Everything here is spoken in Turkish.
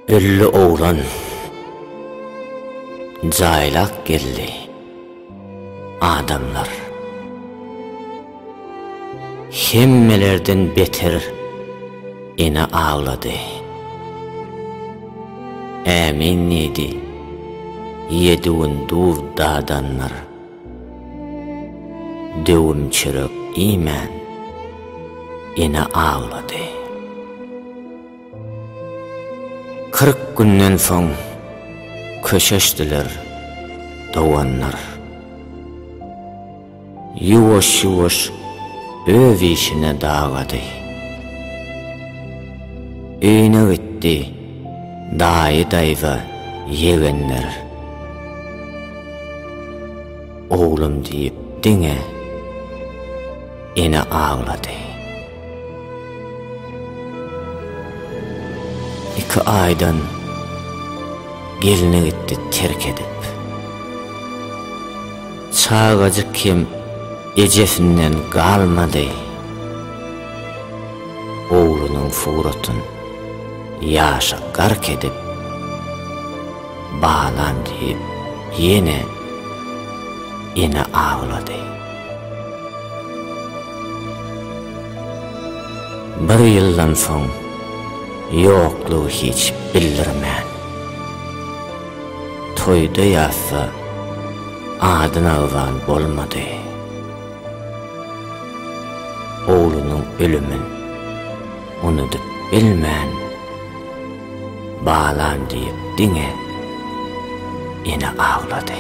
Öllü oğlan caylak geldi adamlar. Hemmelerden beter ene ağladı. Emin idi yediğin dur dadanlar. Dövüm çırık iman ene ağladı. 40 günden soň köşeşdiler doğanlar. Yuvaş yuvaş öv işine dağladı. Öýüne gitti daýy dayva yegenler. Oğlum diýip diňe ene ağladı. 2 aydan gelini gitti terk edip. Çağacık kim ecefinden kalmadı. Oğlunun furatın yaşa gark edip bağlan deyip yine ağladı. Bir yıldan soň yokluğu hiç bildirmän. Toyda ýatsa adyna alan bolmady. Oğlunun ölümün unutup bilmän. Bağlan diýip diňe ene ağladı.